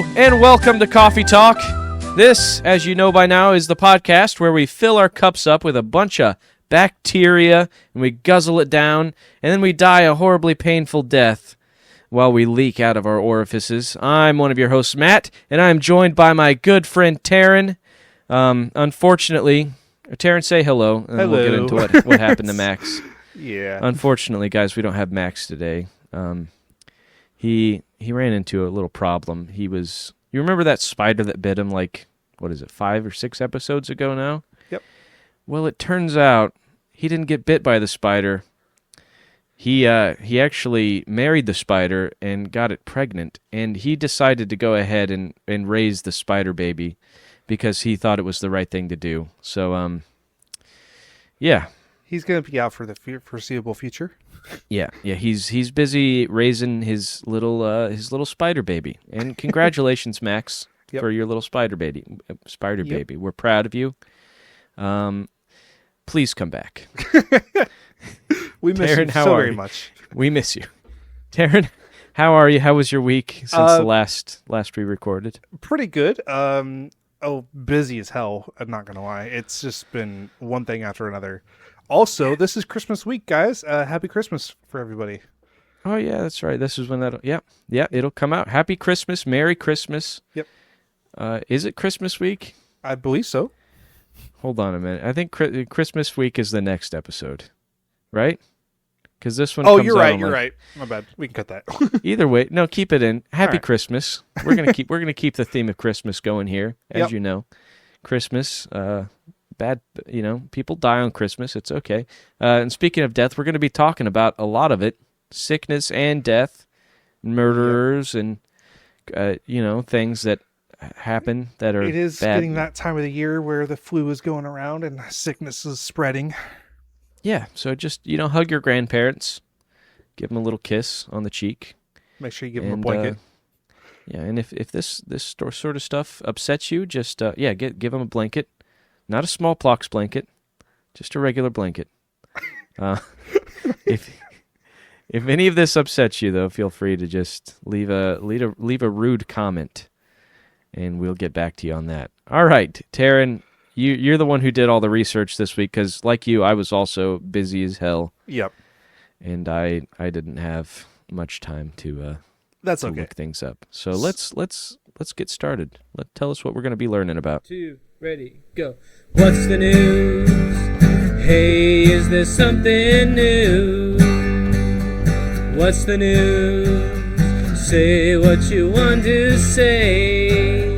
Hello, and welcome to Coffee Talk. This, as you know by now, is the podcast where we fill our cups up with a bunch of bacteria, and we guzzle it down, and then we die a horribly painful death while we leak out of our orifices. I'm one of your hosts, Matt, and I'm joined by my good friend, Taryn. Unfortunately, Taryn, say hello, and hello. We'll get into what happened to Max. Yeah. Unfortunately, guys, we don't have Max today. He ran into a little problem. You remember that spider that bit him 5 or 6 episodes ago now? Yep. Well, it turns out he didn't get bit by the spider. He actually married the spider and got it pregnant, and he decided to go ahead and raise the spider baby because he thought it was the right thing to do. So, yeah. He's going to be out for the foreseeable future. Yeah. He's busy raising his little spider baby, and congratulations, Max, for your little spider baby. Baby, we're proud of you. Please come back. We miss Taryn, you so very much. We miss you, Taryn. How are you? How was your week since the last we recorded? Pretty good. Busy as hell. I'm not gonna lie. It's just been one thing after another. Also, this is Christmas week, guys. Happy Christmas for everybody. Oh, yeah, that's right. This is when it'll come out. Happy Christmas. Merry Christmas. Yep. Is it Christmas week? I believe so. Hold on a minute. I think Christmas week is the next episode, right? Because this one. Oh, you're right. You're right. My bad. We can cut that. Either way, no, keep it in. Happy right. Christmas. We're gonna keep the theme of Christmas going here, as you know. Christmas. Bad, people die on Christmas. It's okay. And speaking of death, we're going to be talking about a lot of it: sickness and death, murderers, and things that happen that are. It is bad. getting that time of the year where the flu is going around and sickness is spreading. Yeah, so just hug your grandparents, give them a little kiss on the cheek. Make sure you give them a blanket. And if this sort of stuff upsets you, just give them a blanket. Not a smallpox blanket, just a regular blanket. If any of this upsets you, though, feel free to just leave a rude comment, and we'll get back to you on that. All right, Taryn, you're the one who did all the research this week because, like you, I was also busy as hell. Yep. And I didn't have much time to that's okay. Look things up. So let's get started. Tell us what we're going to be learning about. 2, ready, go. What's the news? Hey, is there something new? What's the news? Say what you want to say.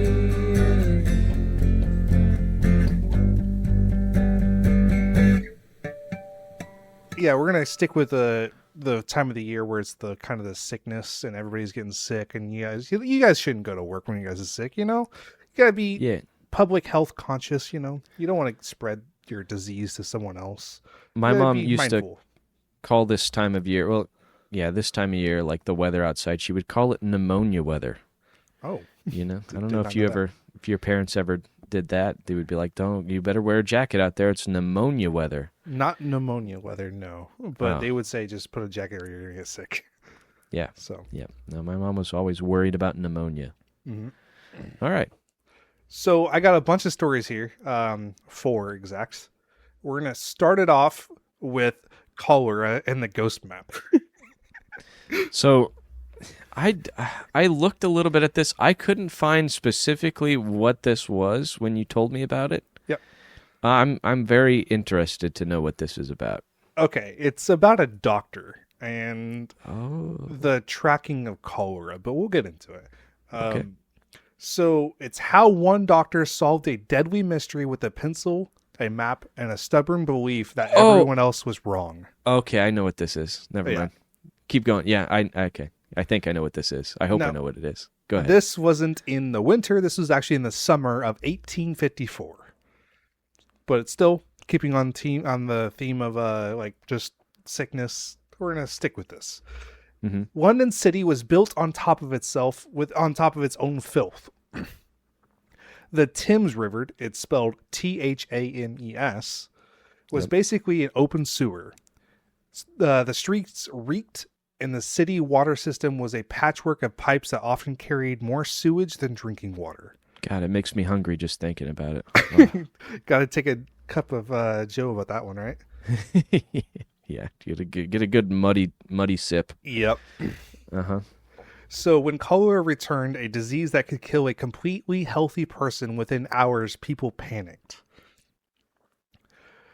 Yeah, we're gonna stick with the time of the year where it's the kind of the sickness and everybody's getting sick, and you guys shouldn't go to work when you guys are sick. You gotta be public health conscious. You don't want to spread your disease to someone else. My mom used to call this time of year. Well, yeah, this time of year, like the weather outside, she would call it pneumonia weather. Oh, I don't know if if your parents ever did that. They would be like, you better wear a jacket out there. It's pneumonia weather. Not pneumonia weather, no. But they would say just put a jacket or you're gonna get sick. Yeah. So. Yeah. No, my mom was always worried about pneumonia. Mm-hmm. All right. So I got a bunch of stories here, 4 exact. We're going to start it off with cholera and the ghost map. So I looked a little bit at this. I couldn't find specifically what this was when you told me about it. Yep. I'm very interested to know what this is about. Okay, it's about a doctor and the tracking of cholera, but we'll get into it. Okay. So it's how one doctor solved a deadly mystery with a pencil, a map, and a stubborn belief that everyone else was wrong. Okay, I know what this is. Never mind. Keep going. Yeah, okay. I think I know what this is. I hope I know what it is. Go ahead. This wasn't in the winter. This was actually in the summer of 1854. But it's still keeping on the theme of just sickness. We're gonna stick with this. Mm-hmm. London City was built on top of itself, on top of its own filth. The Thames River, it's spelled Thames, was basically an open sewer. The streets reeked and the city water system was a patchwork of pipes that often carried more sewage than drinking water. God, it makes me hungry just thinking about it. Oh. Got to take a cup of Joe about that one, right? Yeah, get a good muddy sip. Yep. Uh-huh. So when cholera returned, a disease that could kill a completely healthy person within hours, people panicked.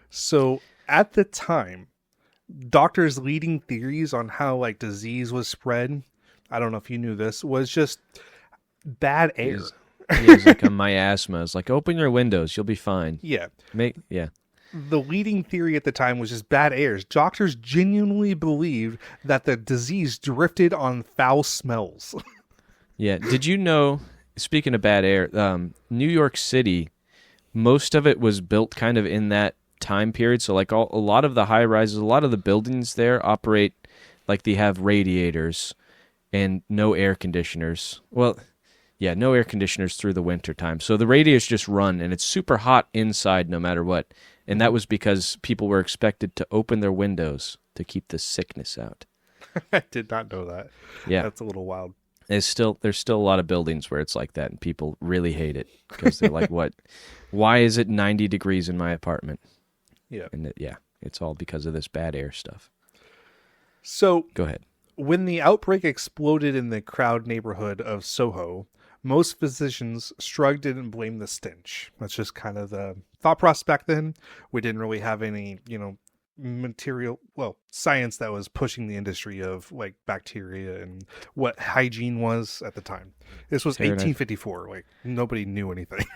So at the time, doctors' leading theories on how like disease was spread, I don't know if you knew this, was just bad air. It's like a miasma. It's like, open your windows, you'll be fine. Yeah. Yeah. The leading theory at the time was just bad airs. Doctors genuinely believed that the disease drifted on foul smells. Yeah. Did you know, speaking of bad air, New York City, most of it was built kind of in that time period. So like a lot of the high rises, a lot of the buildings there operate like they have radiators and no air conditioners. Well, yeah, no air conditioners through the winter time. So the radiators just run and it's super hot inside no matter what. And that was because people were expected to open their windows to keep the sickness out. I did not know that. Yeah. That's a little wild. There's still a lot of buildings where it's like that and people really hate it because they're like, what? Why is it 90 degrees in my apartment? Yeah. And it's all because of this bad air stuff. So Go ahead. when the outbreak exploded in the crowd neighborhood of Soho, most physicians shrugged and blamed the stench. That's just kind of the thought process back then. We didn't really have any, science that was pushing the industry of like bacteria and what hygiene was at the time. This was 1854. Like nobody knew anything.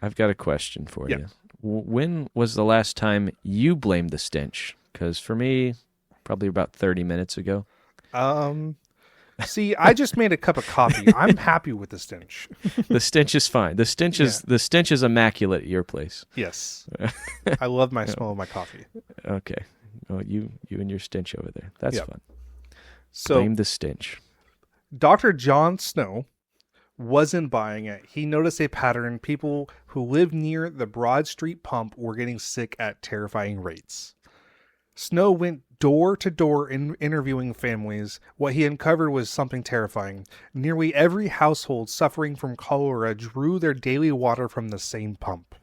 I've got a question for Yeah. you. When was the last time you blamed the stench? Because for me, probably about 30 minutes ago. See, I just made a cup of coffee. I'm happy with the stench. The stench is fine. The stench is immaculate at your place. Yes. I love my smell of my coffee. Okay. Oh, you and your stench over there. That's Yep. fun. So Blame the stench. Dr. John Snow wasn't buying it. He noticed a pattern. People who lived near the Broad Street pump were getting sick at terrifying rates. Snow went door to door interviewing families. What he uncovered was something terrifying. Nearly every household suffering from cholera drew their daily water from the same pump.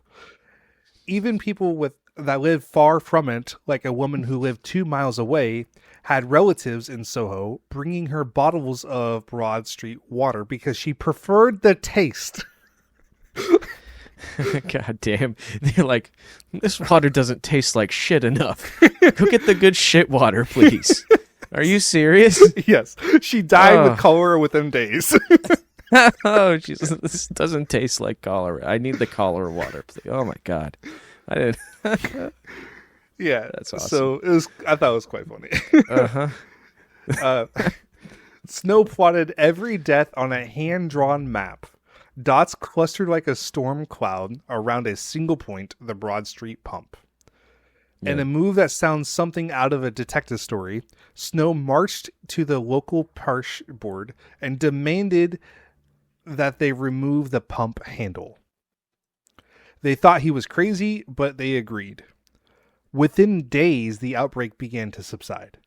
Even people that lived far from it, like a woman who lived 2 miles away, had relatives in Soho bringing her bottles of Broad Street water because she preferred the taste. God damn. They're like, this water doesn't taste like shit enough. Go get the good shit water, please. Are you serious? Yes. She died with cholera within days. Oh, Jesus. This doesn't taste like cholera. I need the cholera water, please. Oh, my God. I didn't. Yeah. That's awesome. So I thought it was quite funny. Uh-huh. Snow plotted every death on a hand-drawn map. Dots clustered like a storm cloud around a single point, the Broad Street pump. Yeah. In a move that sounds something out of a detective story, Snow marched to the local parish board and demanded that they remove the pump handle. They thought he was crazy, but they agreed. Within days, the outbreak began to subside.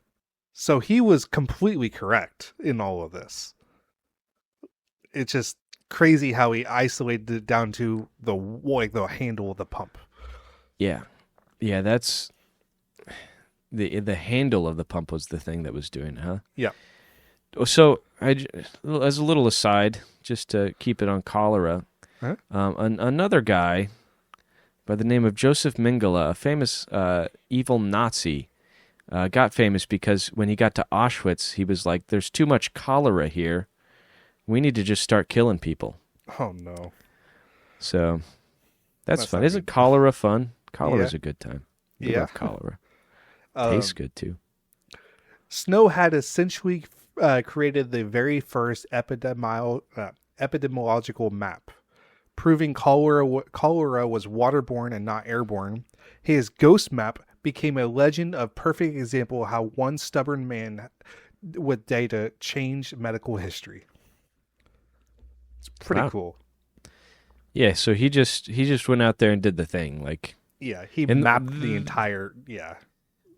So he was completely correct in all of this. It's just crazy how he isolated it down to the handle of the pump. Yeah. Yeah, that's... The handle of the pump was the thing that was doing it, huh? Yeah. So, as a little aside, just to keep it on cholera, Huh? Another guy by the name of Joseph Mengele, a famous evil Nazi, got famous because when he got to Auschwitz, he was like, there's too much cholera here. We need to just start killing people. Oh, no. So, that's fun. not Isn't good. cholera fun? Cholera's Yeah. a good time. I Yeah. love cholera. Tastes good, too. Snow had essentially created the very first epidemiological map, proving cholera was waterborne and not airborne. His ghost map became a legend of perfect example of how one stubborn man with data changed medical history. It's pretty Wow. cool. Yeah, so he just went out there and did the thing. Like, Yeah, he And mapped the entire, yeah.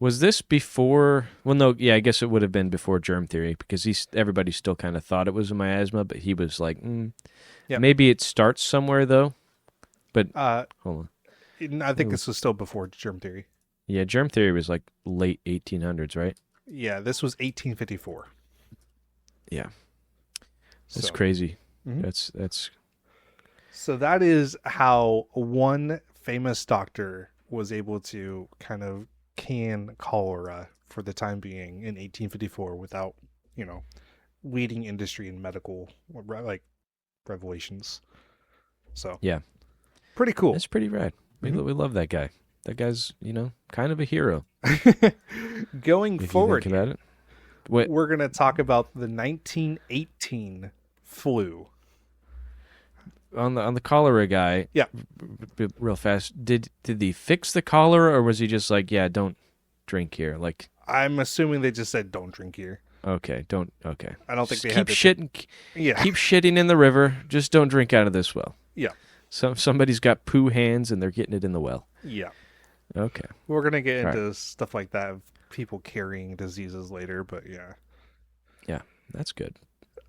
Was this before? Well, no. Yeah, I guess it would have been before germ theory because everybody still kind of thought it was a miasma, but he was like, Yep. maybe it starts somewhere though. But hold on. I think this was still before germ theory. Yeah, germ theory was like late 1800s, right? Yeah, this was 1854. Yeah, that's So- crazy. Mhm. That's So that is how one famous doctor was able to kind of can cholera for the time being in 1854 without, leading industry in medical like revelations. So Yeah. pretty cool. that's pretty rad. We love that guy. That guy's kind of a hero. Going If you forward, think about it. What? we're going to talk about the 1918 flu. On the cholera guy, Yeah. real fast. Did he fix the cholera, or was he just like, yeah, don't drink here? Like, I'm assuming they just said don't drink here. okay, don't. Okay, I don't think Just they keep had to- shitting. Yeah. Keep shitting in the river. Just don't drink out of this well. Yeah. Somebody's got poo hands and they're getting it in the well. Yeah. Okay. We're going to get All into stuff like that of people carrying diseases later, but yeah. Yeah, that's good.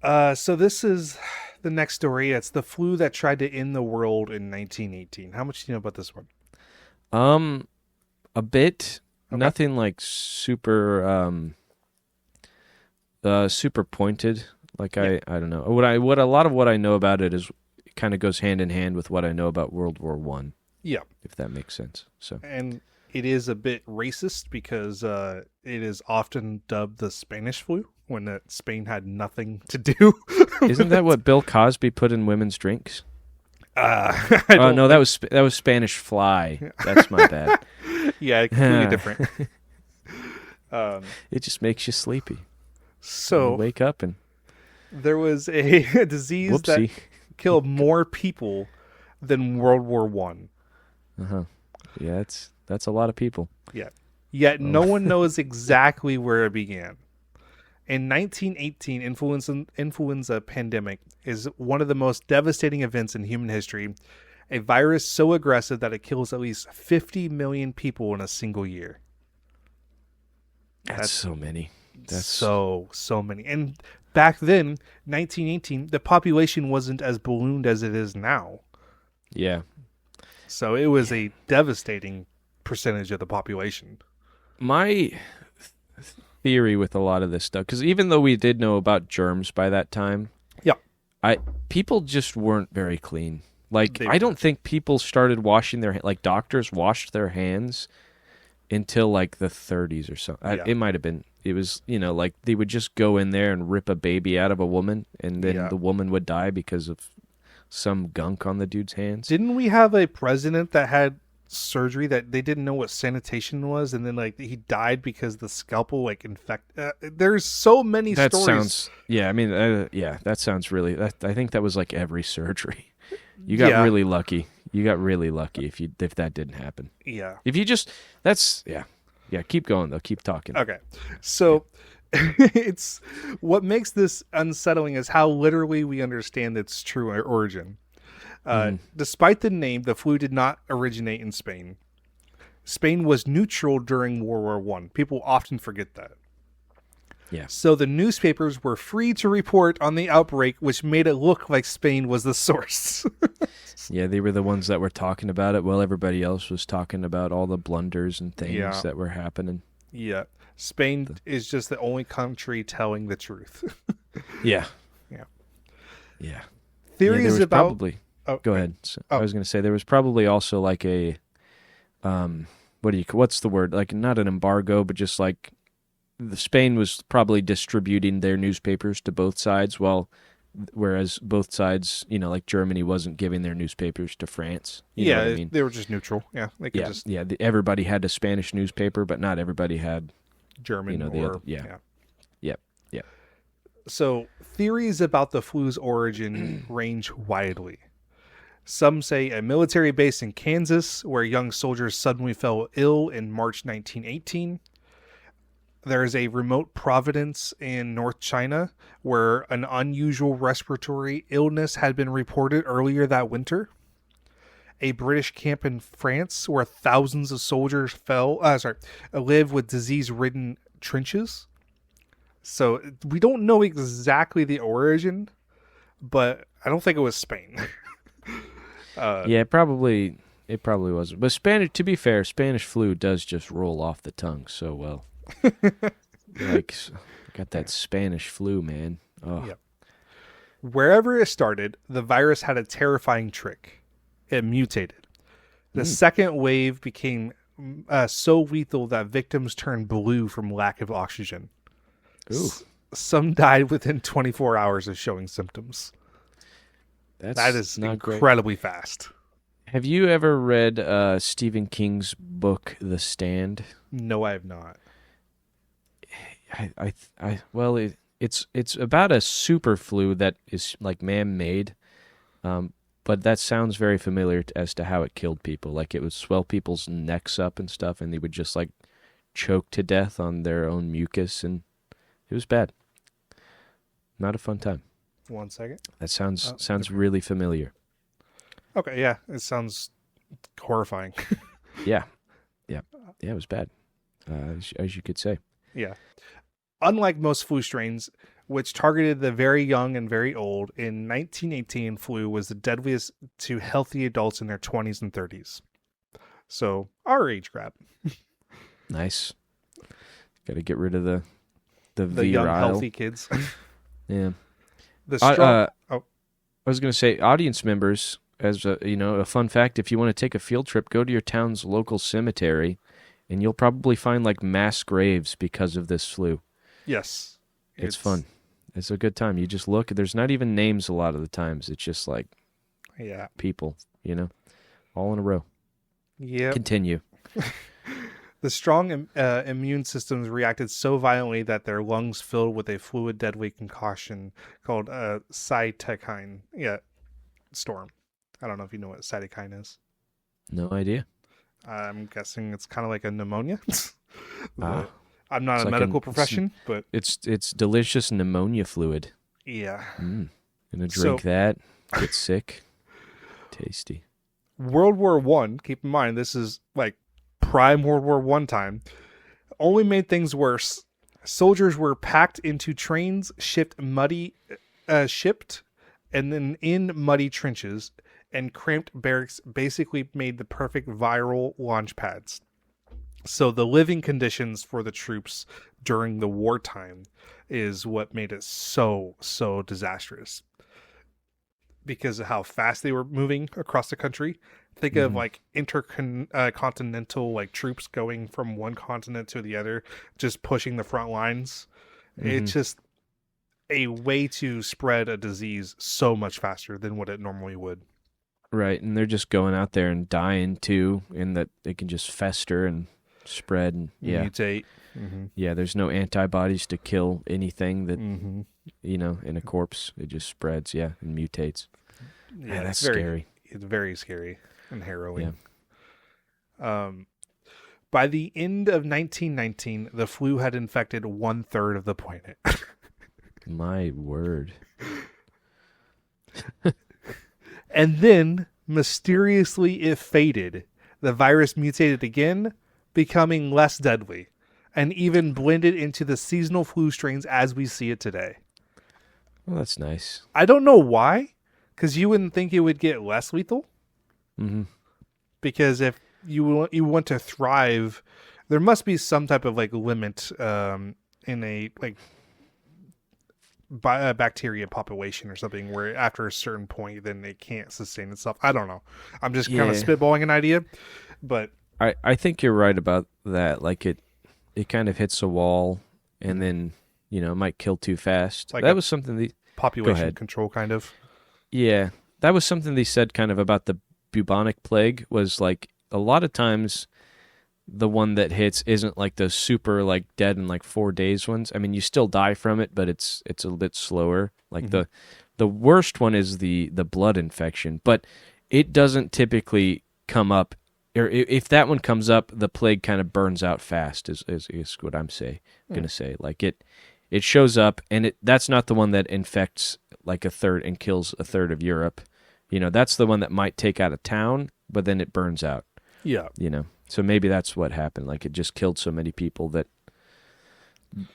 So this is the next story. It's the flu that tried to end the world in 1918. How much do you know about this one? A bit. Okay. Nothing like super super pointed. Like I don't know. What a lot of what I know about it is it kind of goes hand in hand with what I know about World War One. Yeah. If that makes sense. So And it is a bit racist because it is often dubbed the Spanish flu when Spain had nothing to do. isn't that what Bill Cosby put in women's drinks? I Oh don't no, that was Spanish fly. That's my bad. Yeah, completely different. It just makes you sleepy. You So wake up and there was a disease that whoopsie. killed more people than World War One. Yeah, that's a lot of people. Yeah. Yet no one knows exactly where it began. In 1918, influenza pandemic is one of the most devastating events in human history. A virus so aggressive that it kills at least 50 million people in a single year. That's so many. That's so many. And back then, 1918, the population wasn't as ballooned as it is now. yeah. So it was a devastating percentage of the population. My theory with a lot of this stuff, because even though we did know about germs by that time, Yeah. people just weren't very clean. Like, They I don't think people started washing their like doctors washed their hands until like the 30s or something. Yeah. It might have been. It was like they would just go in there and rip a baby out of a woman, and then Yeah. the woman would die because of some gunk on the dude's hands. Didn't we have a president that had surgery that they didn't know what sanitation was, and then he died because the scalpel infected? There's so many That stories. sounds. Yeah, I mean, that sounds really. I think that was like every surgery. You got Yeah. really lucky. You got really lucky if that didn't happen. Yeah. If you just yeah. Keep going though. Keep talking. Okay. So it's what makes this unsettling is how literally we understand its true origin. Despite the name, the flu did not originate in Spain. Spain was neutral during World War One. People often forget that. Yeah. So the newspapers were free to report on the outbreak, which made it look like Spain was the source. Yeah, they were the ones that were talking about it while everybody else was talking about all the blunders and things Yeah. that were happening. Yeah. Spain is just the only country telling the truth. Yeah. Yeah. Yeah. Theories there was about probably. Oh, Go ahead. So, Oh. I was going to say there was probably also like a, what's the word? Like not an embargo, but just like Spain was probably distributing their newspapers to both sides, whereas both sides, like Germany wasn't giving their newspapers to France. You know what I mean? they were just neutral. Yeah, they could Yeah, just yeah. Everybody had a Spanish newspaper, but not everybody had. German the or other- yeah. Yep. So theories about the flu's origin range widely. Some say a military base in Kansas where young soldiers suddenly fell ill in March 1918. There is a remote province in North China where an unusual respiratory illness had been reported earlier that winter. a British camp in France where thousands of soldiers live with disease-ridden trenches. So we don't know exactly the origin, but I don't think it was Spain. Yeah, it probably wasn't. But Spanish, to be fair, Spanish flu does just roll off the tongue so well. Like, got that Spanish flu, man. Oh. Yep. Wherever it started, the virus had a terrifying trick. It mutated. The second wave became so lethal that victims turned blue from lack of oxygen. Ooh. Some died within 24 hours of showing symptoms. That is incredibly fast. Have you ever read Stephen King's book, The Stand? No, I have not. It's about a super flu that is like man-made, but that sounds very familiar as to how it killed people. Like it would swell people's necks up and stuff, and they would just like choke to death on their own mucus, and it was bad. Not a fun time. 1 second. That sounds really familiar. Okay, yeah, it sounds horrifying. Yeah, it was bad, as you could say. Yeah. Unlike most flu strains, which targeted the very young and very old, in 1918, flu was the deadliest to healthy adults in their 20s and 30s. So, our age gap. Nice. Got to get rid of the young, healthy kids. Yeah. I was going to say, audience members, as a fun fact, if you want to take a field trip, go to your town's local cemetery, and you'll probably find like mass graves because of this flu. Yes. It's fun. It's a good time. You just look. There's not even names a lot of the times. It's just like people, all in a row. Yeah. Continue. The strong immune systems reacted so violently that their lungs filled with a fluid deadly concoction called cytokine storm. I don't know if you know what cytokine is. No idea. I'm guessing it's kind of like a pneumonia. I'm not It's a like medical profession, but it's delicious pneumonia fluid. Yeah. Gonna drink that, get sick. Tasty. World War I, keep in mind, this is like prime World War I time, only made things worse. Soldiers were packed into trains, shipped and then in muddy trenches, and cramped barracks basically made the perfect viral launch pads. So the living conditions for the troops during the wartime is what made it so disastrous. Because of how fast they were moving across the country. Think of like intercontinental like troops going from one continent to the other, just pushing the front lines. It's just a way to spread a disease so much faster than what it normally would. Right, and they're just going out there and dying too, in that they can just fester and spread and mutate. Yeah, there's no antibodies to kill anything that in a corpse. It just spreads, and mutates. Yeah, that's scary. It's very scary and harrowing. By the end of 1919, the flu had infected 1/3 of the planet. My word. And then, mysteriously, it faded. The virus mutated again, becoming less deadly, and even blended into the seasonal flu strains as we see it today. Well, that's nice. I don't know why, because you wouldn't think it would get less lethal. Because if you want to thrive, there must be some type of like limit in a like bacteria population or something where after a certain point then it can't sustain itself. I don't know. I'm just kind of spitballing an idea, but I think you're right about that. Like it kind of hits a wall and then it might kill too fast. Like that was something population control kind of. Yeah, that was something they said kind of about the bubonic plague, was like a lot of times the one that hits isn't like the super like dead in like 4 days ones. I mean, you still die from it, but it's a little bit slower. Like the worst one is the blood infection, but it doesn't typically come up. Or if that one comes up, the plague kind of burns out fast. Is what I'm gonna say. Like it shows up, and that's not the one that infects like a third and kills a third of Europe. That's the one that might take out a town but then it burns out. Yeah. So maybe that's what happened. Like it just killed so many people that,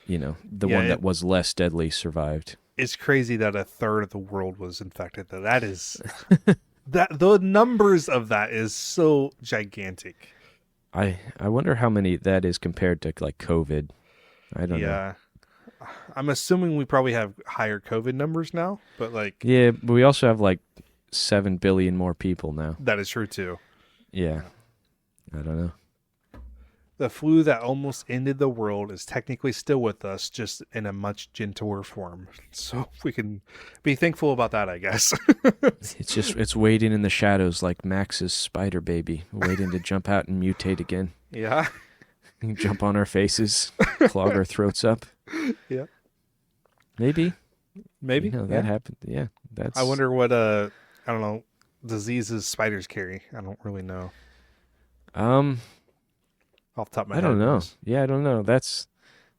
the one that was less deadly survived. It's crazy that a third of the world was infected. That is, that the numbers of that is so gigantic. I wonder how many that is compared to like COVID. I don't know. Yeah. I'm assuming we probably have higher COVID numbers now, but yeah, but we also have like 7 billion more people now. That is true too. Yeah. I don't know. The flu that almost ended the world is technically still with us, just in a much gentler form. So we can be thankful about that, I guess. It's waiting in the shadows like Max's spider baby, waiting to jump out and mutate again. Yeah. Jump on our faces, clog our throats up. Yeah. Maybe. That happened. Yeah. I wonder what I don't know, diseases spiders carry. I don't really know. Off the top of my head. I don't know. Yeah, I don't know. That's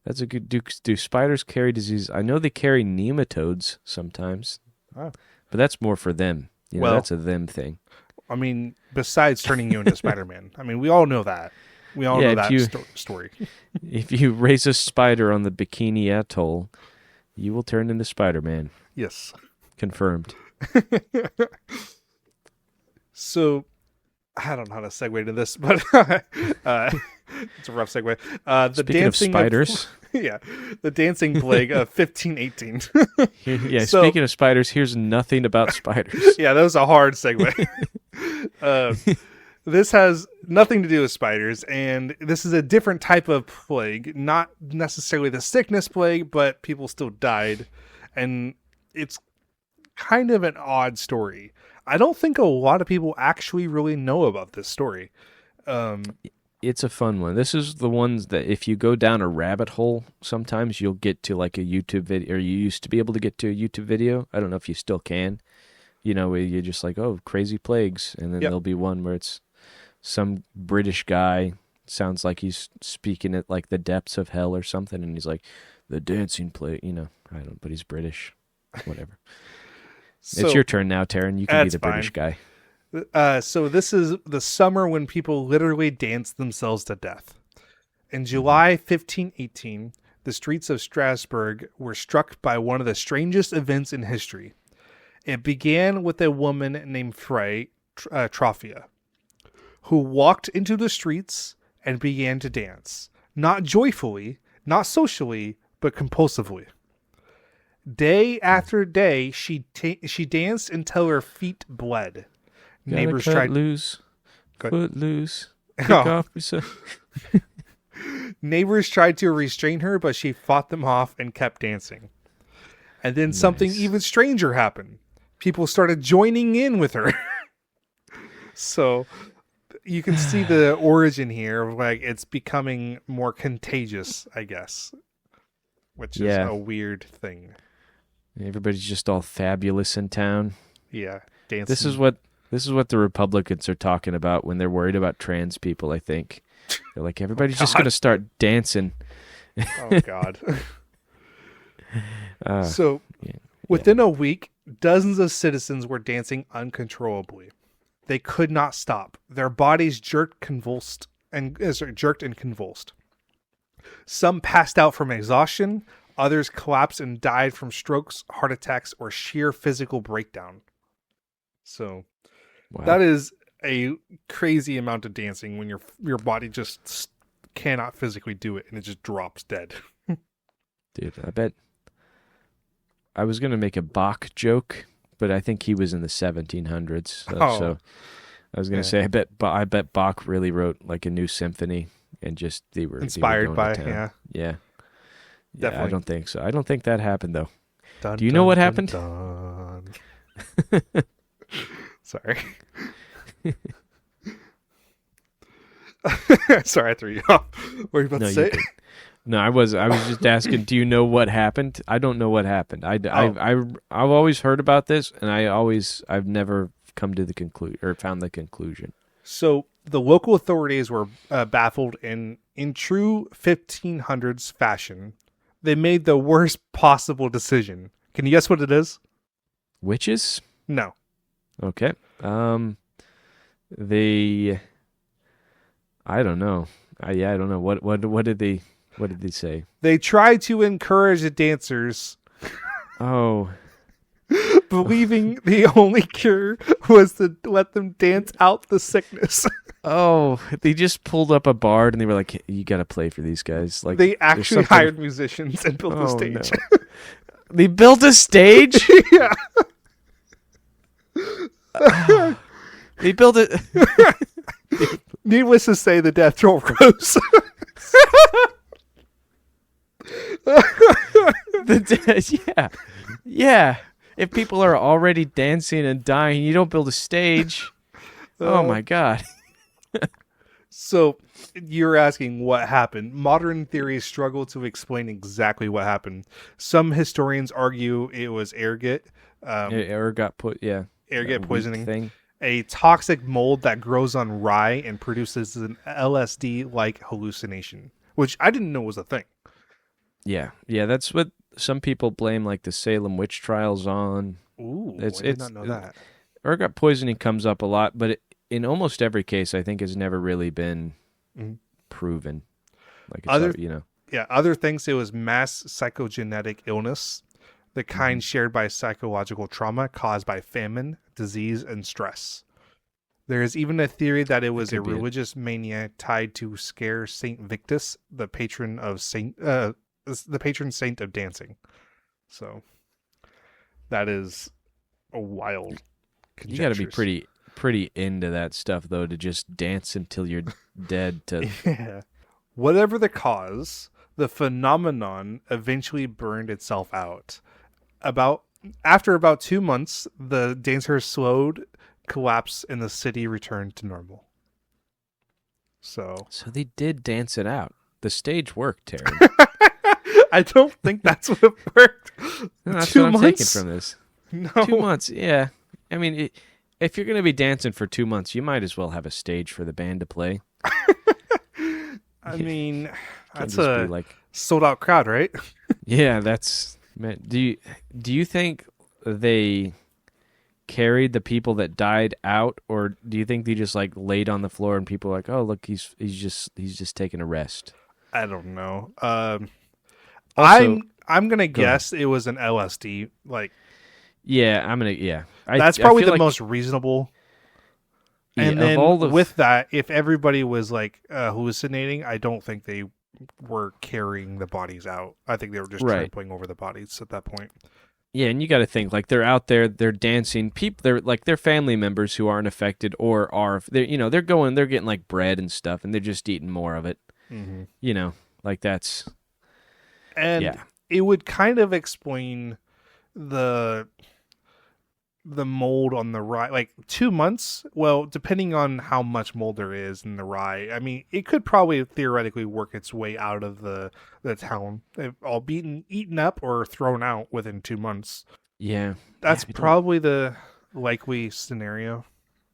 a good. Do spiders carry disease? I know they carry nematodes sometimes, but that's more for them. That's a them thing. I mean, besides turning you into Spider-Man. I mean, we all know that. We all know that story. If you raise a spider on the Bikini Atoll, you will turn into Spider-Man. Yes. Confirmed. So, I don't know how to segue to this, but it's a rough segue. Speaking of spiders. The dancing plague of 1518. Speaking of spiders, here's nothing about spiders. Yeah, that was a hard segue. This has nothing to do with spiders, and this is a different type of plague, not necessarily the sickness plague, but people still died, and it's kind of an odd story. I don't think a lot of people actually really know about this story. It's a fun one. This is the ones that if you go down a rabbit hole, sometimes you'll get to like a YouTube video, or you used to be able to get to a YouTube video. I don't know if you still can. Where you're just like, oh, crazy plagues, and then there'll be one where it's some British guy, sounds like he's speaking at like the depths of hell or something, and he's like, the dancing plague, I don't, but he's British, whatever. So, it's your turn now, Taryn. You can be the British guy. So this is the summer when people literally dance themselves to death. In July 1518, the streets of Strasbourg were struck by one of the strangest events in history. It began with a woman named Frey Trophia, who walked into the streets and began to dance. Not joyfully, not socially, but compulsively. Day after day, she danced until her feet bled. Neighbors tried loose, foot loose, kick off yourself. Neighbors tried to restrain her, but she fought them off and kept dancing. And then something even stranger happened. People started joining in with her. So you can see the origin here of like it's becoming more contagious, I guess, which is a weird thing. Everybody's just all fabulous in town. Yeah, dancing. This is what the Republicans are talking about when they're worried about trans people, I think. They're like, everybody's just going to start dancing. Oh, God. Within a week, dozens of citizens were dancing uncontrollably. They could not stop. Their bodies jerked and convulsed. Some passed out from exhaustion. Others collapsed and died from strokes, heart attacks, or sheer physical breakdown. So that is a crazy amount of dancing when your body just cannot physically do it and it just drops dead. Dude, I bet I was going to make a Bach joke, but I think he was in the 1700s. So I was going to say I bet Bach really wrote like a new symphony and just they were inspired by Yeah. Definitely. I don't think so. I don't think that happened though. Dun, do you know what dun, happened? Dun. Sorry. Sorry, I threw you off. What were you about to say? No, I was just asking. Do you know what happened? I don't know what happened. I've always heard about this, and I've never come to the conclusion or found the conclusion. So the local authorities were baffled, and in true 1500s fashion, they made the worst possible decision. Can you guess what it is? Witches? No. Okay. the I don't know. I don't know what did they say? They tried to encourage the dancers, Oh, believing the only cure was to let them dance out the sickness. oh, they just pulled up a bar and they were like, "You got to play for these guys." Like They there's actually something- hired musicians and built a Oh, stage. no. They built a stage. Yeah. They built it. Needless to say, the death toll rose. Yeah. If people are already dancing and dying, you don't build a stage. Oh my God. So you're asking what happened. Modern theories struggle to explain exactly what happened. Some historians argue it was ergot. Ergot Ergot poisoning. thing. A toxic mold that grows on rye and produces an LSD-like hallucination, which I didn't know was a thing. Yeah. That's what some people blame like the Salem witch trials on. Ooh, It's- I did it's- not know that. Ergot poisoning comes up a lot, but in almost every case, I think has never really been Mhm. proven. Like it's Other- you know. Yeah, other things, it was mass psychogenetic illness, the kind shared by psychological trauma caused by famine, disease, and stress. There is even a theory that it was a could be it. religious mania tied to scare Saint Victus, the patron saint of dancing. So that is a wild You got to be conjectures. pretty into that stuff though to just dance until you're dead. To Yeah. Whatever the cause, the phenomenon eventually burned itself out. After about 2 months, the dancers slowed collapse and the city returned to normal. So they did dance it out. The stage worked, Terry. I don't think that's what worked. That's 2 what I'm months? taking from this. No. 2 months, yeah. I mean, if you're going to be dancing for 2 months, you might as well have a stage for the band to play. I mean, Can't that's just a be like, sold out crowd, right? yeah, that's. Man, do you think they carried the people that died out, or do you think they just like laid on the floor and people are like, oh look, he's just taking a rest? I don't know. Also, I'm gonna Go guess it was an LSD. Like yeah, I'm gonna yeah. that's probably feel the like- most reasonable. yeah, And of then all the with that, if everybody was like hallucinating, I don't think they were carrying the bodies out. I think they were just Right. trampling over the bodies at that point. Yeah, and you got to think like they're out there, they're dancing. People, they're like their family members who aren't affected or are. They're they're getting like bread and stuff, and they're just eating more of it. Mm-hmm. Like that's And yeah. it would kind of explain the mold on the rye. Like 2 months, well, depending on how much mold there is in the rye, I mean, it could probably theoretically work its way out of the town, all eaten up or thrown out within 2 months. Yeah, That's I don't- probably the likely scenario.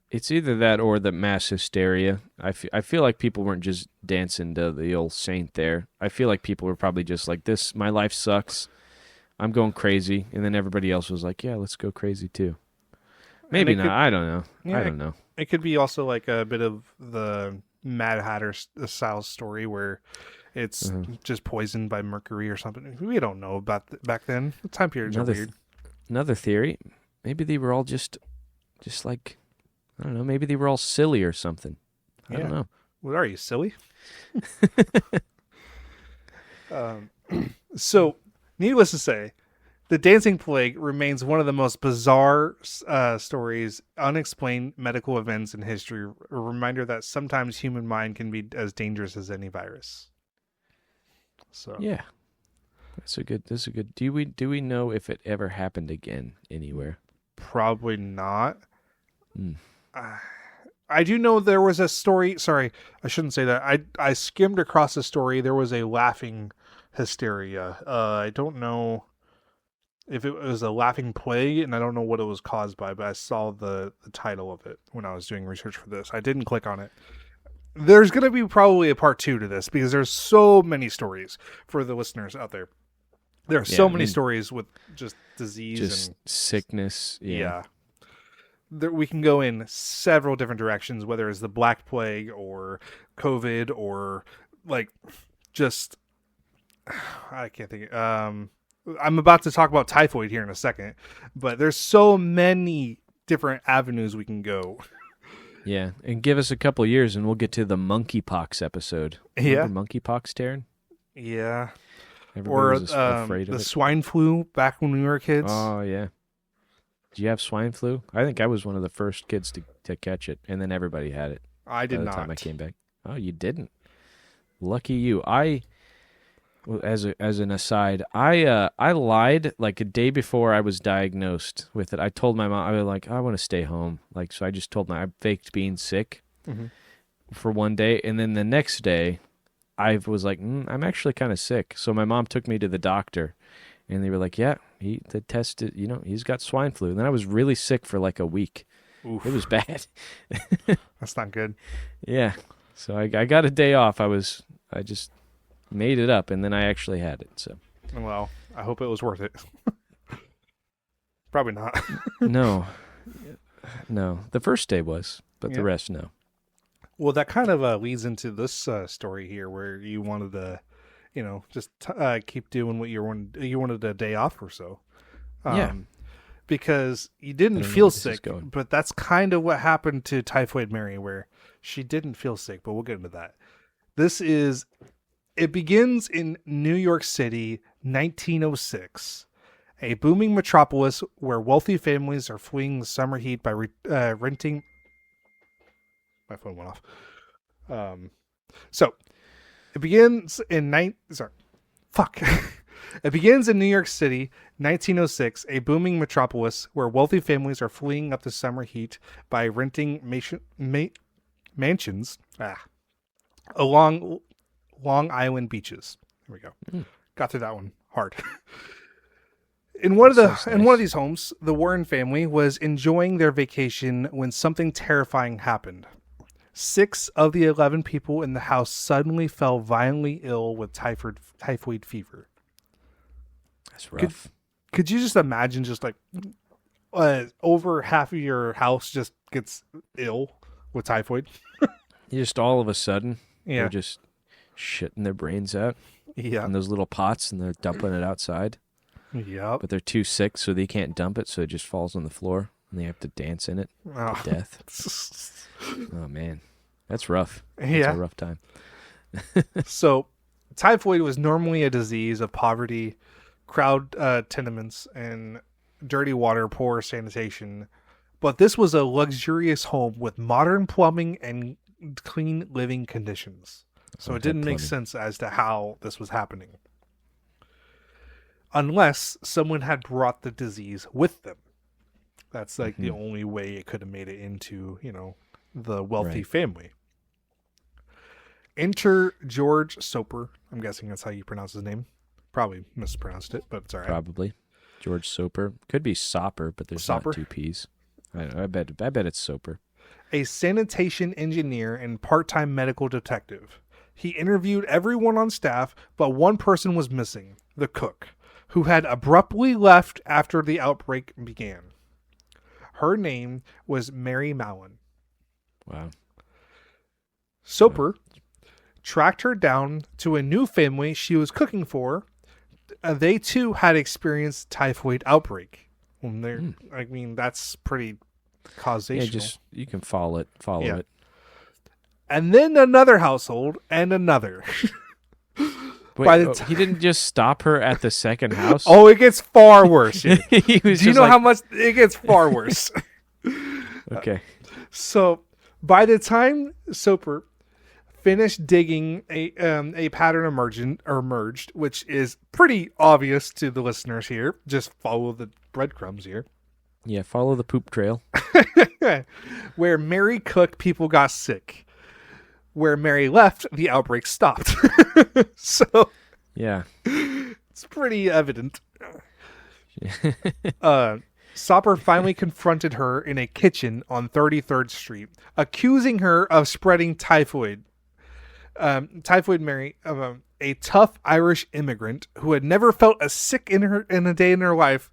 It's either that or the mass hysteria. I feel like people weren't just dancing to the old saint there. I feel like people were probably just like, this, my life sucks. I'm going crazy. And then everybody else was like, yeah, let's go crazy too. Maybe it not. could- I don't know. Yeah, I don't know. It could be also like a bit of the Mad Hatter style story where it's Mm-hmm. just poisoned by mercury or something. We don't know about back then. The time periods are weird. Another theory, maybe they were all just like, I don't know, maybe they were all silly or something. I don't Yeah. know. What are you, silly? So, needless to say, the dancing plague remains one of the most bizarre stories, unexplained medical events in history. A reminder that sometimes human mind can be as dangerous as any virus. So, Yeah. That's a good. Do we know if it ever happened again anywhere? probably not. Hmm. I do know there was a story. Sorry, I shouldn't say that. I skimmed across the story. There was a laughing hysteria. I don't know if it was a laughing plague, and I don't know what it was caused by, but I saw the title of it when I was doing research for this. I didn't click on it. There's going to be probably a part 2 to this because there's so many stories for the listeners out there. There are so Yeah, I many mean, stories with just disease Just and sickness. yeah. we can go in several different directions, whether it's the Black Plague or COVID or like just I can't think. I'm about to talk about typhoid here in a second, but there's so many different avenues we can go. Yeah, and give us a couple years and we'll get to the monkeypox episode. Remember monkeypox, Taryn? Yeah. Everybody was afraid of the it. Swine flu back when we were kids. Oh, yeah. Did you have swine flu? I think I was one of the first kids to catch it, and then everybody had it. I did by the not. time I came back. Oh, you didn't? Lucky you. As an aside, I lied like a day before I was diagnosed with it. I told my mom, I was like, I want to stay home. Like, so I just told I faked being sick for one day, and then the next day, I was like, I'm actually kind of sick. So my mom took me to the doctor, and they were like, yeah, the test, he's got swine flu. And then I was really sick for like a week. Oof. It was bad. That's not good. Yeah. So I got a day off. I just made it up, and then I actually had it. So, well, I hope it was worth it. Probably not. No. The first day was, but the rest, no. Well, that kind of leads into this story here, where you wanted to, just keep doing what you wanted a day off or so. Yeah. Because you didn't feel sick, but that's kind of what happened to Typhoid Mary, where she didn't feel sick, but we'll get into that. It begins in New York City, 1906, a booming metropolis where wealthy families are fleeing the summer heat by renting. My phone went off. So it begins in It begins in New York City, 1906, a booming metropolis where wealthy families are fleeing up the summer heat by renting mansions along Long Island beaches. There we go. Got through that one hard. In one of these homes, the Warren family was enjoying their vacation when something terrifying happened. 6 of the 11 people in the house suddenly fell violently ill with typhoid fever. That's rough. Could you just imagine just like over half of your house just gets ill with typhoid? Just all of a sudden, yeah, they're just shitting their brains out. Yeah, in those little pots, and they're dumping it outside. Yeah, but they're too sick, so they can't dump it, so it just falls on the floor, and they have to dance in it to death. Oh man, that's rough. Yeah, that's a rough time. So, typhoid was normally a disease of poverty, crowd tenements, and dirty water, poor sanitation. But this was a luxurious home with modern plumbing and clean living conditions. So it didn't make sense as to how this was happening. Unless someone had brought the disease with them. That's like the only way it could have made it into, the wealthy family. Enter George Soper. I'm guessing that's how you pronounce his name. Probably mispronounced it, but it's all right. Probably. George Soper. Could be Soper, but there's not 2 P's. I bet it's Soper. A sanitation engineer and part-time medical detective. He interviewed everyone on staff, but one person was missing, the cook, who had abruptly left after the outbreak began. Her name was Mary Mallon. Wow. Soper tracked her down to a new family she was cooking for. They too had experienced typhoid outbreak. I mean, that's pretty causational. Yeah, you can follow it. And then another household and another. Wait, he didn't just stop her at the second house? Oh, it gets far worse. Do you know how much it gets far worse? Okay. So by the time Soper finished digging, a pattern emerged, which is pretty obvious to the listeners here. Just follow the breadcrumbs here. Yeah, follow the poop trail. Where Mary cooked, people got sick. Where Mary left, the outbreak stopped. So, yeah, it's pretty evident. Soper finally confronted her in a kitchen on 33rd Street, accusing her of spreading typhoid. Typhoid Mary, a tough Irish immigrant who had never felt as sick in a day in her life,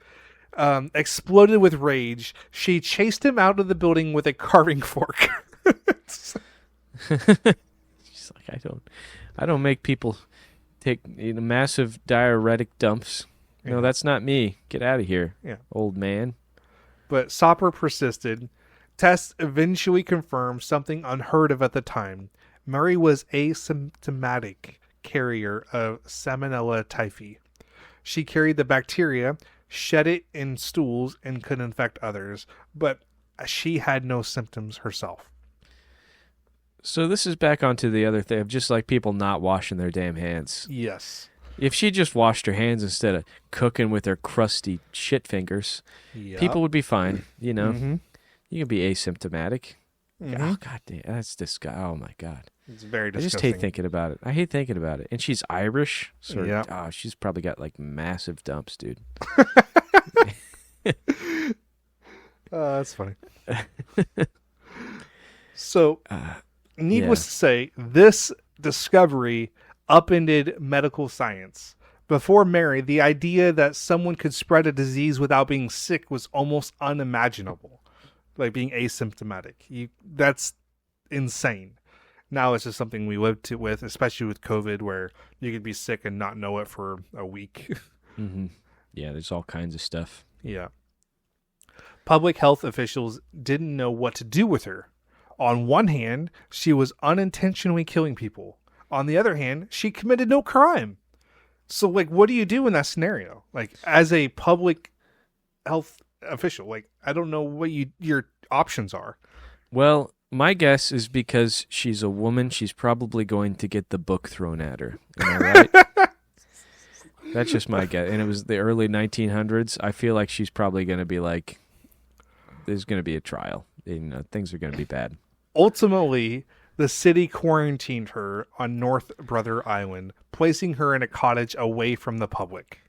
exploded with rage. She chased him out of the building with a carving fork. She's like, I don't make people take massive diuretic dumps. No, that's not me. Get out of here, old man. But Soper persisted. Tests eventually confirmed something unheard of at the time. Mary was asymptomatic carrier of Salmonella typhi. She carried the bacteria, shed it in stools, and could infect others, but she had no symptoms herself. So this is back onto the other thing of just like people not washing their damn hands. Yes. If she just washed her hands instead of cooking with her crusty shit fingers, people would be fine, Mm-hmm. You can be asymptomatic. Mm-hmm. Oh, God damn. That's disgusting. Oh, my God. It's very disgusting. I just hate thinking about it. I hate thinking about it. And she's Irish. So she's probably got like massive dumps, dude. That's funny. So, needless to say, this discovery upended medical science. Before Mary, the idea that someone could spread a disease without being sick was almost unimaginable. Like being asymptomatic. That's insane. Now it's just something we live with, especially with COVID, where you could be sick and not know it for a week. Mm-hmm. Yeah, there's all kinds of stuff. Yeah. Public health officials didn't know what to do with her. On one hand, she was unintentionally killing people. On the other hand, she committed no crime. So, like, what do you do in that scenario? Like, as a public health official, like, I don't know what your options are. Well, my guess is because she's a woman, she's probably going to get the book thrown at her. Am I right? That's just my guess. And it was the early 1900s. I feel like she's probably going to be like, there's going to be a trial. Things are going to be bad. Ultimately, the city quarantined her on North Brother Island, placing her in a cottage away from the public.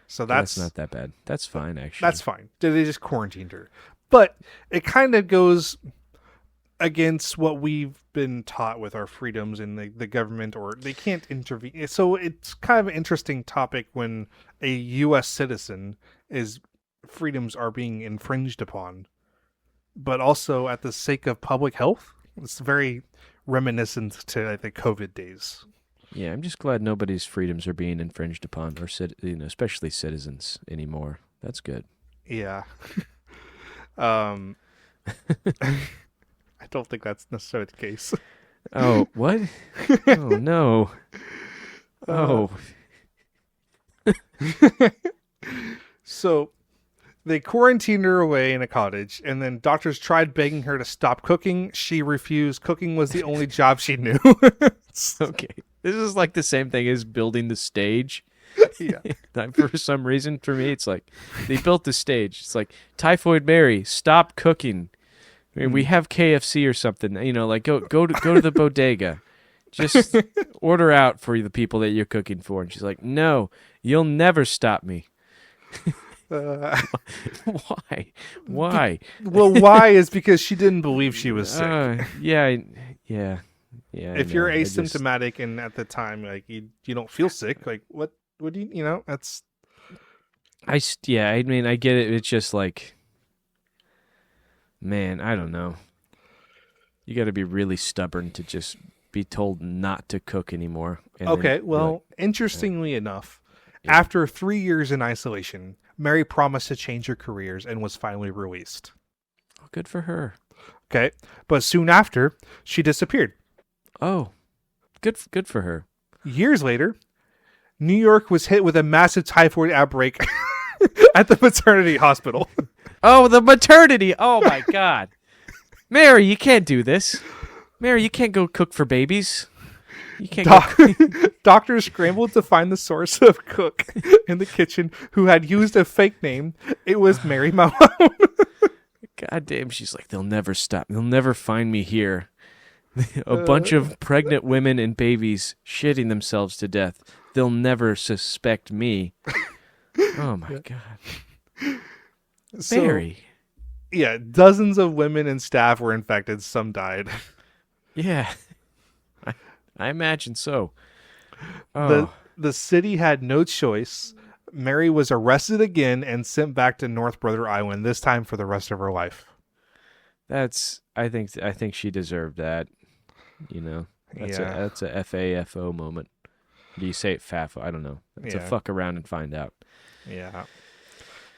So that's not that bad. That's fine, actually. That's fine. They just quarantined her. But it kind of goes against what we've been taught with our freedoms in the government, or they can't intervene. So it's kind of an interesting topic when a U.S. citizen freedoms are being infringed upon, but also at the sake of public health. It's very reminiscent to the COVID days. Yeah, I'm just glad nobody's freedoms are being infringed upon, or especially citizens anymore. That's good. Yeah. I don't think that's necessarily the case. Oh, what? Oh, no. Oh. So they quarantined her away in a cottage, and then doctors tried begging her to stop cooking. She refused. Cooking was the only job she knew. Okay. This is like the same thing as building the stage. Yeah. For some reason, for me, it's like they built the stage. It's like, Typhoid Mary, stop cooking. I mean, we have KFC or something. Like go to the bodega. Just order out for the people that you're cooking for. And she's like, no, you'll never stop me. Why? Well, why is because she didn't believe she was sick. Yeah. If you're asymptomatic and at the time, like you don't feel sick, like what do you that's. I mean, I get it. It's just like, man, I don't know. You got to be really stubborn to just be told not to cook anymore. Okay, well, interestingly enough, after 3 years in isolation, Mary promised to change her careers and was finally released. Oh, good for her. Okay, but soon after, she disappeared. Oh, good for her. Years later, New York was hit with a massive typhoid outbreak at the maternity hospital. Oh, the maternity! Oh my God, Mary, you can't do this. Mary, you can't go cook for babies. You can't. Doctors scrambled to find the source of cook in the kitchen who had used a fake name. It was Mary Malone. God damn, she's like, they'll never stop. They'll never find me here. A bunch of pregnant women and babies shitting themselves to death. They'll never suspect me. Oh my God. Mary. Yeah, dozens of women and staff were infected. Some died. Yeah. I imagine so. Oh. The city had no choice. Mary was arrested again and sent back to North Brother Island, this time for the rest of her life. I think she deserved that. That's a FAFO moment. Do you say it FAFO? I don't know. It's a fuck around and find out. Yeah.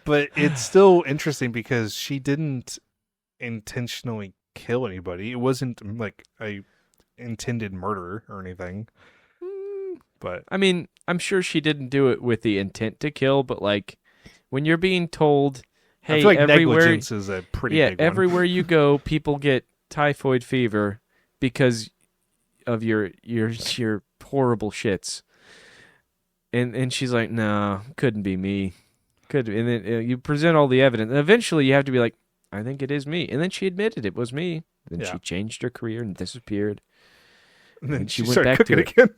But it's still interesting because she didn't intentionally kill anybody. It wasn't like a intended murder or anything. But I mean, I'm sure she didn't do it with the intent to kill, but like when you're being told, hey, I feel like everywhere, negligence is a pretty big one. Everywhere you go, people get typhoid fever because of your horrible shits. And she's like, no, couldn't be me. And then you present all the evidence. And eventually you have to be like, I think it is me. And then she admitted it was me. Then she changed her career and disappeared. And then she went back to it again.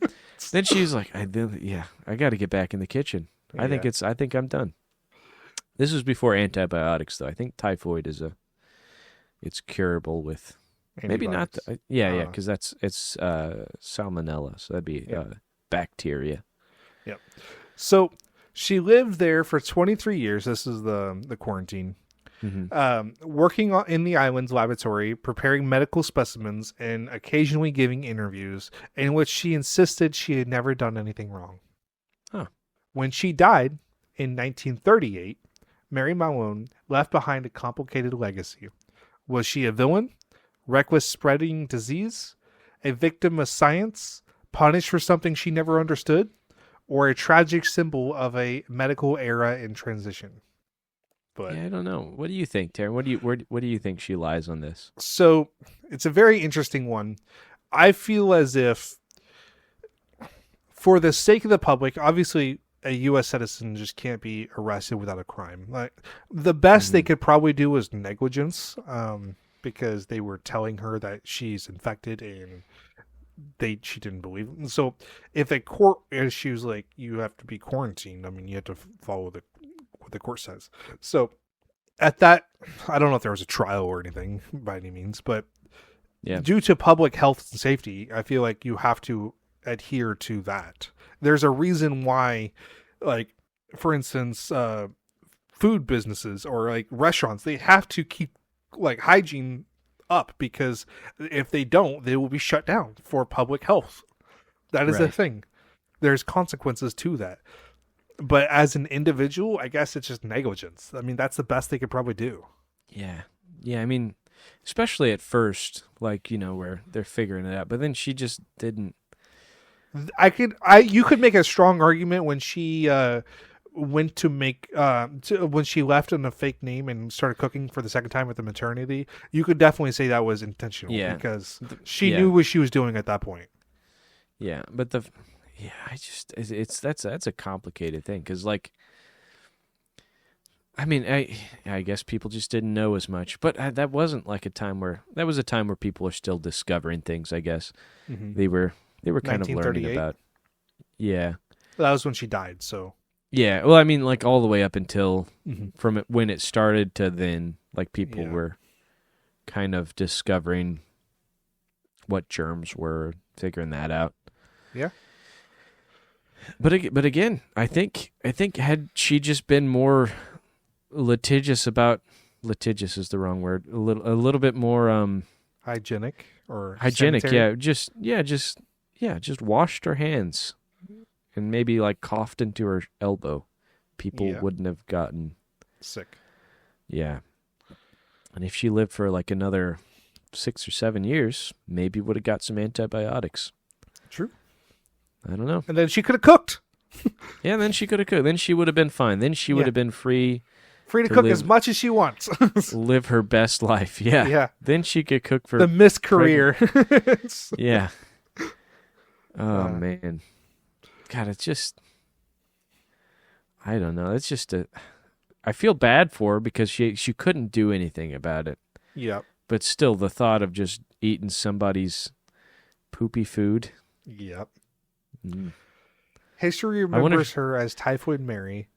Then she's like, I got to get back in the kitchen. I think I'm done. This was before antibiotics, though. I think typhoid it's curable with maybe not. Because it's salmonella, so that'd be bacteria. Yep. So she lived there for 23 years. This is the quarantine. Mm-hmm. Working in the island's laboratory, preparing medical specimens, and occasionally giving interviews in which she insisted she had never done anything wrong. Huh. When she died in 1938, Mary Malone left behind a complicated legacy. Was she a villain, reckless spreading disease, a victim of science, punished for something she never understood, or a tragic symbol of a medical era in transition? But I don't know. What do you think, Taryn? What do you think she lies on this? So it's a very interesting one. I feel as if, for the sake of the public, obviously a U.S. citizen just can't be arrested without a crime. Like the best they could probably do is negligence, because they were telling her that she's infected and she didn't believe it. So if a court issues like you have to be quarantined, I mean you have to follow what the court says. So at that, I don't know if there was a trial or anything by any means, but due to public health and safety, I feel like you have to adhere to that. There's a reason why, like, for instance, food businesses or like restaurants, they have to keep like hygiene up, because if they don't, they will be shut down for public health. That is the thing. There's consequences to that. But as an individual, I guess it's just negligence. I mean, that's the best they could probably do. Yeah. I mean, especially at first, like, where they're figuring it out. But then she just didn't. You could make a strong argument when she went to make when she left in a fake name and started cooking for the second time at the maternity. You could definitely say that was intentional, because she knew what she was doing at that point. Yeah, but that's a complicated thing, because like, I mean, I guess people just didn't know as much, but that wasn't like a time where people are still discovering things. I guess they were kind of learning about. Yeah, that was when she died. So yeah, well, I mean, like all the way up until from when it started to then, like people were kind of discovering what germs were, figuring that out. Yeah. But again, I think had she just been more litigious is the wrong word. A little bit more hygienic or hygienic. sanitary? Just washed her hands and maybe like coughed into her elbow. People wouldn't have gotten sick. Yeah. And if she lived for like another 6 or 7 years, maybe would have got some antibiotics. True. I don't know. And then she could have cooked. Yeah, then she could have cooked. Then she would have been fine. Then she would have been free to cook as much as she wants. Live her best life. Yeah. Yeah. Then she could cook for the Miss Career. Yeah. Oh, man. God, it's just, I don't know. It's just I feel bad for her because she couldn't do anything about it. Yep. But still, the thought of just eating somebody's poopy food. Yep. History remembers her as Typhoid Mary,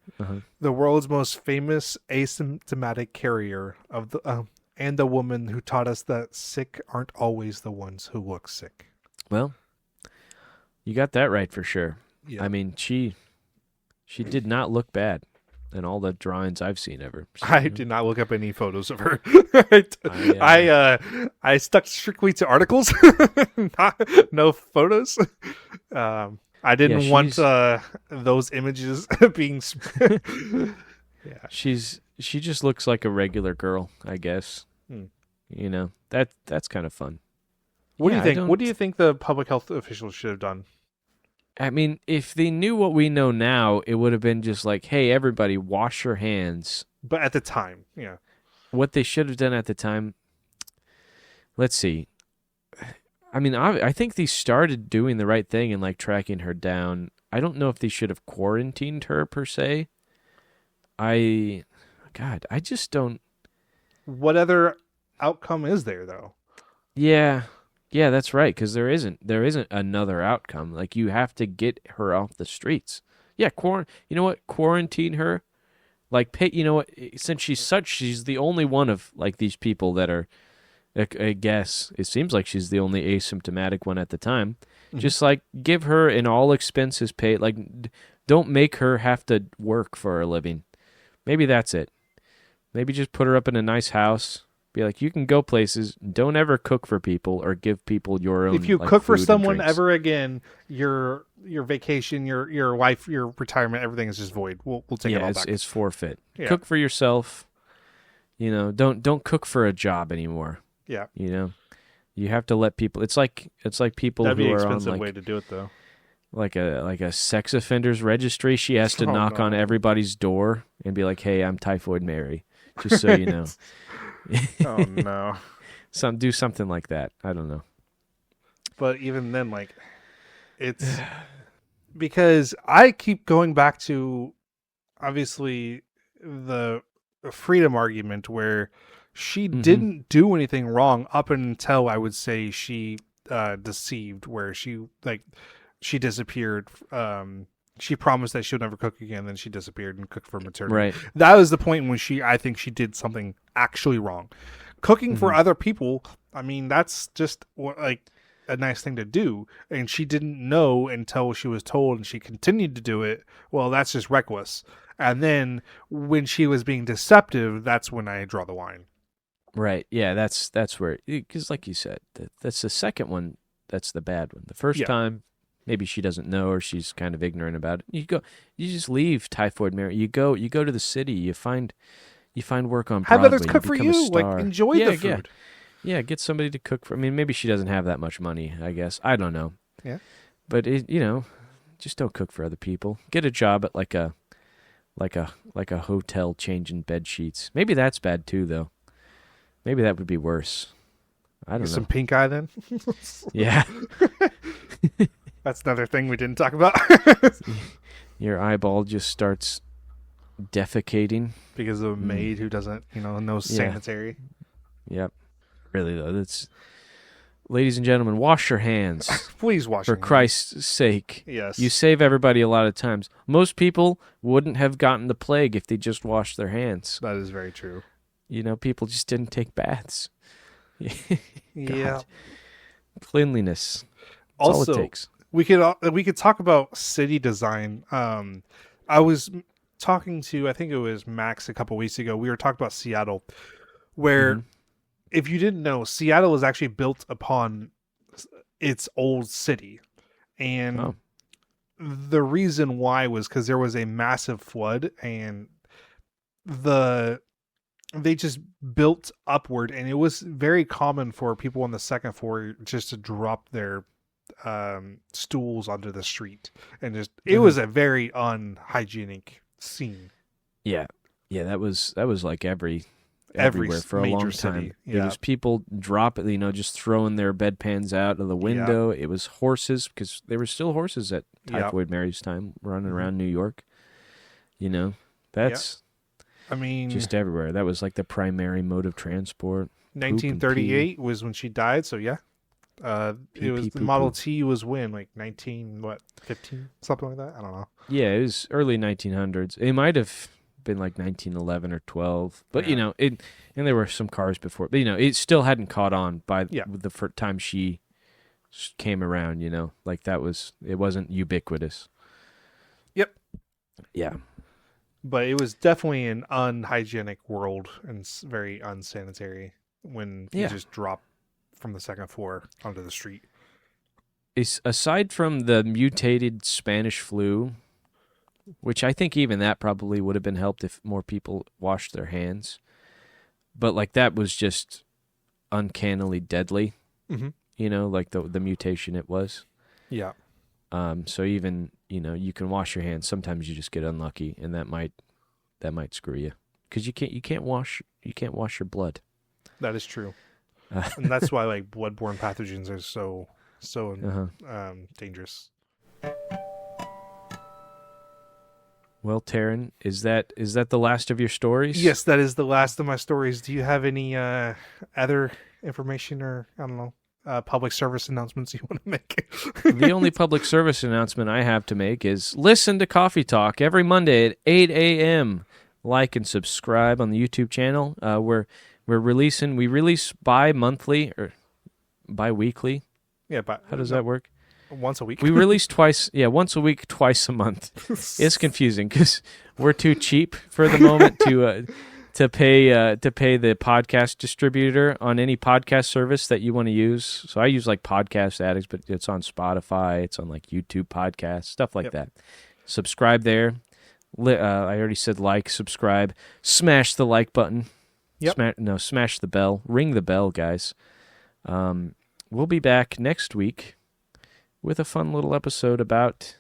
the world's most famous asymptomatic carrier of the and the woman who taught us that sick aren't always the ones who look sick. Well, you got that right for sure. Yep. I mean, she She did not look bad in all the drawings I've seen of her. So, I did not look up any photos of her. I stuck strictly to articles, no photos. I didn't want those images being. Yeah, she just looks like a regular girl, I guess. You know, that's kind of fun. What do you think? What do you think the public health officials should have done? I mean, if they knew what we know now, it would have been just like, hey, everybody, wash your hands. But at the time, yeah. What they should have done at the time, let's see. I mean, I think they started doing the right thing and like tracking her down. I don't know if they should have quarantined her per se. I just don't. What other outcome is there, though? Yeah, that's right. Because there isn't another outcome. Like, you have to get her off the streets. Yeah, you know what? Quarantine her. Like, you know what? Since she's the only one of like these people that are. I guess it seems like she's the only asymptomatic one at the time. Mm-hmm. Just like give her an all expenses paid. Like, don't make her have to work for a living. Maybe that's it. Maybe just put her up in a nice house. Be like, you can go places. Don't ever cook for people or give people your own. If you like, cook for food someone ever again, your vacation, your wife, your retirement, everything is just void. We'll take it all back. It's forfeit. Yeah. Cook for yourself. You know, don't cook for a job anymore. Yeah. You know, you have to let people. It's like people That'd be who an are on expensive way to do it, though. Like a sex offenders registry. She has to knock on everybody's door and be like, "Hey, I'm Typhoid Mary," just so you know. Oh no! Do something like that. I don't know. But even then, like, it's because I keep going back to obviously the freedom argument where she didn't do anything wrong up until I would say she deceived, where she disappeared. She promised that she'll never cook again, then she disappeared and cooked for maternity. Right. That was the point when I think she did something actually wrong. Cooking for other people, I mean, that's just like a nice thing to do. And she didn't know until she was told, and she continued to do it. Well, that's just reckless. And then when she was being deceptive, that's when I draw the line. Right. Yeah, that's where, because like you said, that's the second one. That's the bad one. The first time, maybe she doesn't know or she's kind of ignorant about it. You just leave Typhoid Mary. You go to the city. You find work on Broadway. Have others cook for you. Like, enjoy the food. Yeah, get somebody to cook for. I mean, maybe she doesn't have that much money. I guess I don't know. Yeah, but just don't cook for other people. Get a job at like a hotel changing bed sheets. Maybe that's bad too, though. Maybe that would be worse. I don't know. Some pink eye then. Yeah. That's another thing we didn't talk about. Your eyeball just starts defecating because of a maid who doesn't, know sanitary. Yep. Really though, that's. Ladies and gentlemen, wash your hands. Please wash your hands. For Christ's sake. Yes. You save everybody a lot of times. Most people wouldn't have gotten the plague if they just washed their hands. That is very true. People just didn't take baths. Yeah. Cleanliness. That's also, all it takes. We could talk about city design. I was talking to, I think it was Max a couple weeks ago. We were talking about Seattle, where if you didn't know, Seattle is actually built upon its old city, and the reason why was because there was a massive flood, and they just built upward, and it was very common for people on the second floor just to drop their stools onto the street, and just it was a very unhygienic scene. Yeah, that was like everywhere for a long time. Yeah. It was people just throwing their bedpans out of the window. Yeah. It was horses, because there were still horses at Typhoid Mary's time running around New York. That's. I mean, just everywhere. That was like the primary mode of transport. 1938 was when she died. So yeah, it was the Model T was when, like 15, something like that. I don't know. Yeah, it was early 1900s. It might have been like 1911 or 12, but and there were some cars before. But it still hadn't caught on by the first time she came around. Like it wasn't ubiquitous. Yep. Yeah. But it was definitely an unhygienic world and very unsanitary when you just drop from the second floor onto the street. Aside from the mutated Spanish flu, which I think even that probably would have been helped if more people washed their hands. But like that was just uncannily deadly, like the mutation it was. Yeah. So even, you can wash your hands. Sometimes you just get unlucky, and that might screw you because you can't wash your blood. That is true. And that's why like bloodborne pathogens are so dangerous. Well, Taryn, is that the last of your stories? Yes, that is the last of my stories. Do you have any other information or, I don't know, public service announcements you want to make? The only public service announcement I have to make is listen to Coffee Talk every Monday at 8 a.m. Like and subscribe on the YouTube channel. We release bi-monthly or bi-weekly. Yeah, but how does that work? Once a week. We release twice. Yeah, once a week, twice a month. It's confusing because we're too cheap for the moment to pay the podcast distributor on any podcast service that you want to use. So I use like Podcast Addicts, but it's on Spotify. It's on like YouTube Podcasts, stuff like that. Subscribe there. I already said like, subscribe, smash the like button. Yep. Smash the bell. Ring the bell, guys. We'll be back next week with a fun little episode about.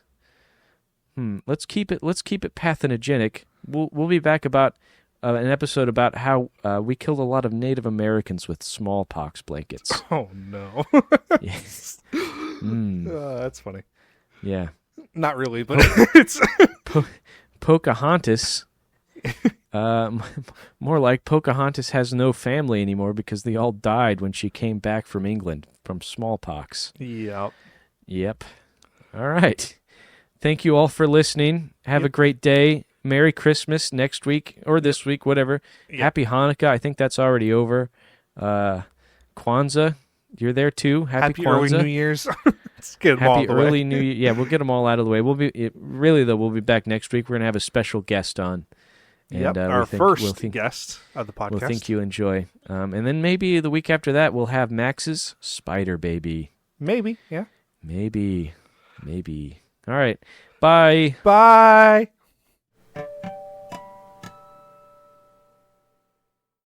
Let's keep it pathogenic. We'll be back about an episode about how we killed a lot of Native Americans with smallpox blankets. Oh no! Yes. That's funny. Yeah. Not really, but it's Pocahontas. More like Pocahontas has no family anymore because they all died when she came back from England from smallpox. Yep. All right. Thank you all for listening. Have a great day. Merry Christmas next week or this week, whatever. Happy Hanukkah. I think that's already over. Kwanzaa, you're there too. Happy Kwanzaa. Early New Year's. Let's get them Happy early New Year. Yeah, we'll get them all out of the way. We'll be back next week. We're gonna have a special guest on. And, our first guest of the podcast. We'll think you enjoy. And then maybe the week after that, we'll have Max's Spider Baby. Maybe, yeah. Maybe. All right. Bye. Bye.